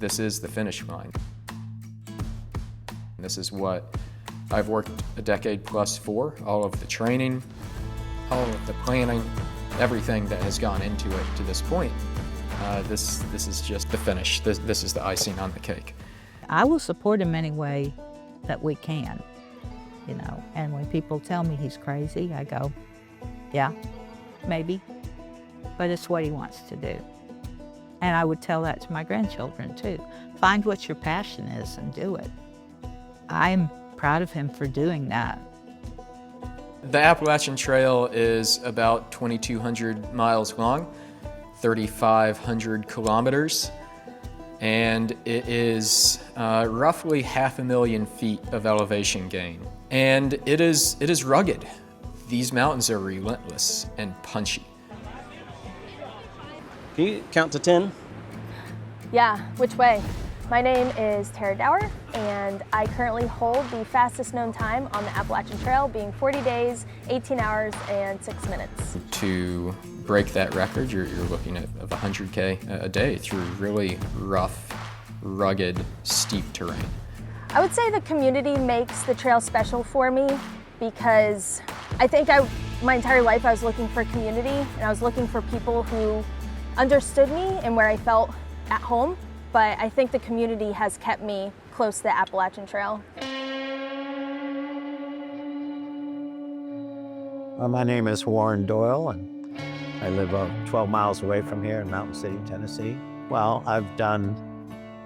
this is the finish line. This is what I've worked a decade plus for, all of the training, all of the planning, everything that has gone into it to this point. This is just the finish. This is the icing on the cake. I will support him any way that we can, you know, and when people tell me he's crazy, I go, yeah, maybe, but it's what he wants to do. And I would tell that to my grandchildren too. Find what your passion is and do it. I'm proud of him for doing that. The Appalachian Trail is about 2,200 miles long, 3,500 kilometers, and it is roughly 500,000 feet of elevation gain. And it is rugged. These mountains are relentless and punchy. Can you count to 10? Yeah, which way? My name is Tara Dower, and I currently hold the fastest known time on the Appalachian Trail, being 40 days, 18 hours, and 6 minutes. To break that record, you're looking at 100K a day through really rough, rugged, steep terrain. I would say the community makes the trail special for me because I think my entire life I was looking for community, and I was looking for people who understood me and where I felt at home. But I think the community has kept me close to the Appalachian Trail. Well, my name is Warren Doyle, and I live 12 miles away from here in Mountain City, Tennessee. Well, I've done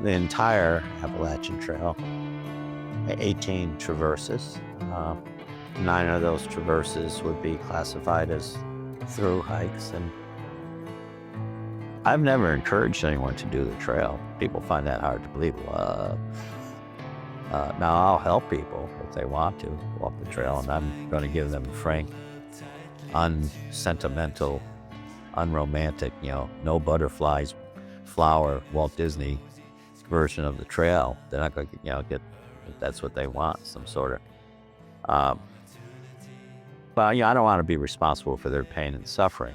the entire Appalachian Trail, 18 traverses. 9 of those traverses would be classified as through hikes, and I've never encouraged anyone to do the trail. People find that hard to believe. Now I'll help people if they want to walk the trail, and I'm going to give them a frank, unsentimental, unromantic, no butterflies, flower, Walt Disney version of the trail. They're not going to get if that's what they want, some sort of. But I don't want to be responsible for their pain and suffering.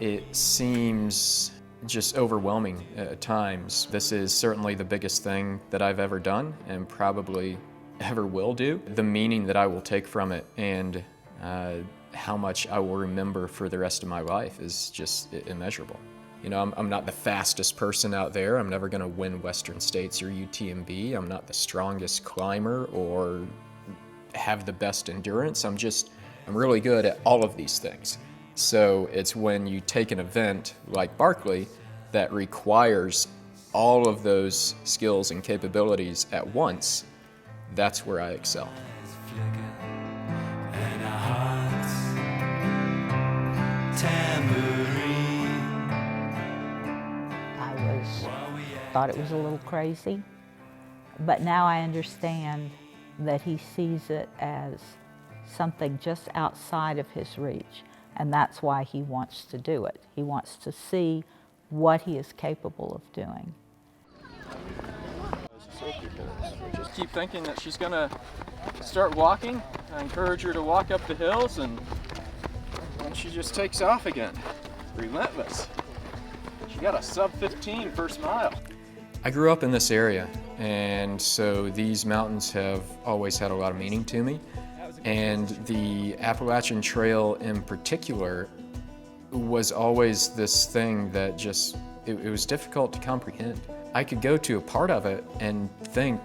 It seems just overwhelming at times. This is certainly the biggest thing that I've ever done and probably ever will do. The meaning that I will take from it and how much I will remember for the rest of my life is just immeasurable. I'm not the fastest person out there. I'm never going to win Western States or UTMB. I'm not the strongest climber or have the best endurance. I'm really good at all of these things. So it's when you take an event like Barkley that requires all of those skills and capabilities at once, that's where I excel. Thought it was a little crazy, but now I understand that he sees it as something just outside of his reach. And that's why he wants to do it. He wants to see what he is capable of doing. Just keep thinking that she's gonna start walking. I encourage her to walk up the hills, and then she just takes off again. Relentless. She got a sub-15 first mile. I grew up in this area, and so these mountains have always had a lot of meaning to me. And the Appalachian Trail in particular was always this thing that it was difficult to comprehend. I could go to a part of it and think,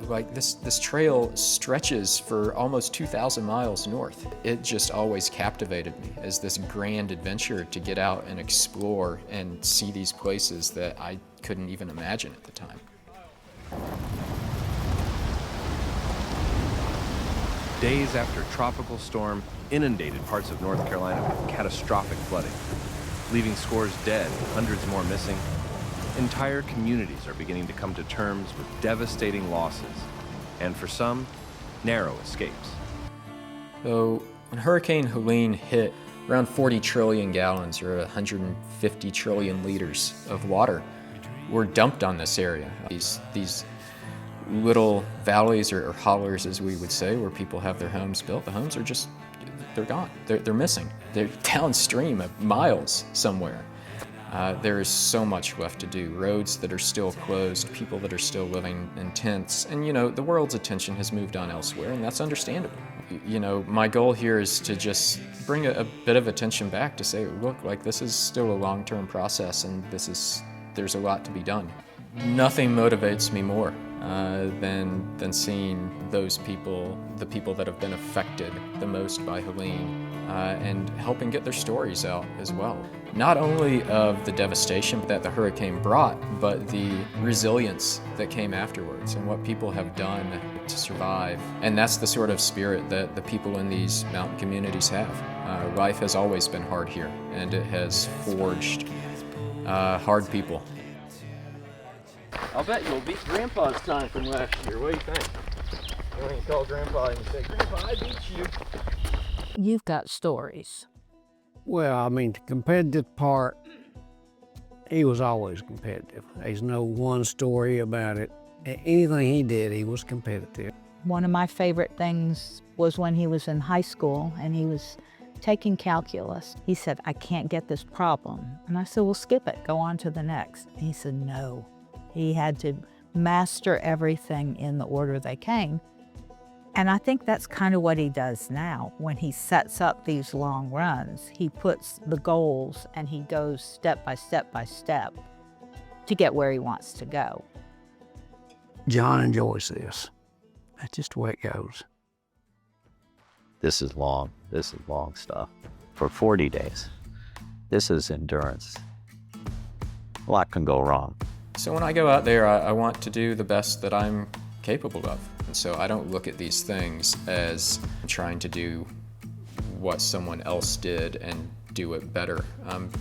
like, this trail stretches for almost 2,000 miles north. It just always captivated me as this grand adventure to get out and explore and see these places that I couldn't even imagine at the time. Days after tropical storm inundated parts of North Carolina with catastrophic flooding, leaving scores dead, hundreds more missing, entire communities are beginning to come to terms with devastating losses, and for some, narrow escapes. So when Hurricane Helene hit, around 40 trillion gallons or 150 trillion liters of water were dumped on this area. These little valleys or hollers, as we would say, where people have their homes built, the homes are they're gone. They're missing. They're downstream of miles somewhere. There is so much left to do. Roads that are still closed, people that are still living in tents, and the world's attention has moved on elsewhere, and that's understandable. My goal here is to just bring a bit of attention back to say, look, like this is still a long-term process, and there's a lot to be done. Nothing motivates me more than seeing those people, the people that have been affected the most by Helene, and helping get their stories out as well. Not only of the devastation that the hurricane brought, but the resilience that came afterwards and what people have done to survive. And that's the sort of spirit that the people in these mountain communities have. Life has always been hard here, and it has forged hard people. I'll bet you'll beat Grandpa's time from last year. What do you think? You can call Grandpa and say, Grandpa, I beat you. You've got stories. Well, I mean, the competitive part, he was always competitive. There's no one story about it. Anything he did, he was competitive. One of my favorite things was when he was in high school and he was taking calculus. He said, I can't get this problem. And I said, well, skip it, go on to the next. And he said, no. He had to master everything in the order they came. And I think that's kind of what he does now. When he sets up these long runs, he puts the goals and he goes step by step by step to get where he wants to go. John enjoys this. That's just the way it goes. This is long stuff. For 40 days, this is endurance. A lot can go wrong. So when I go out there, I want to do the best that I'm capable of. And so I don't look at these things as trying to do what someone else did and do it better. I'm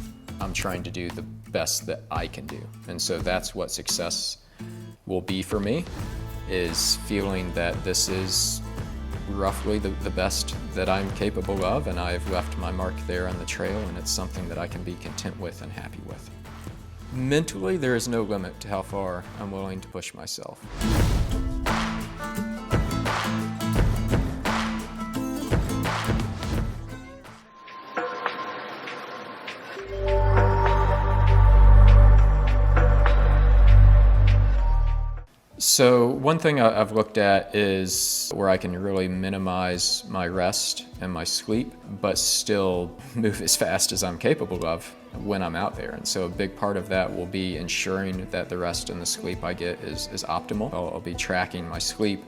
trying to do the best that I can do. And so that's what success will be for me, is feeling that this is roughly the best that I'm capable of, and I've left my mark there on the trail, and it's something that I can be content with and happy with. Mentally, there is no limit to how far I'm willing to push myself. So one thing I've looked at is where I can really minimize my rest and my sleep, but still move as fast as I'm capable of when I'm out there. And so a big part of that will be ensuring that the rest and the sleep I get is optimal. I'll be tracking my sleep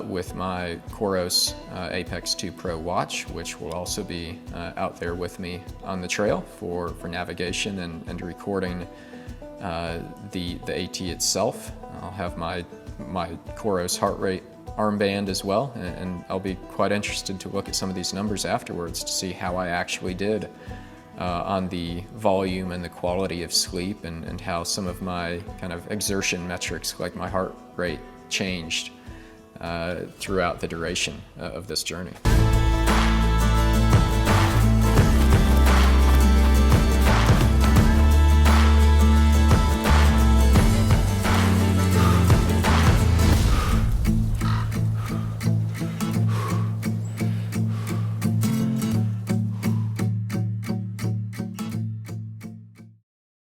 with my Coros Apex 2 Pro watch, which will also be out there with me on the trail for navigation and recording the AT itself. I'll have my Coros heart rate armband as well, and I'll be quite interested to look at some of these numbers afterwards to see how I actually did on the volume and the quality of sleep, and how some of my kind of exertion metrics, like my heart rate, changed throughout the duration of this journey.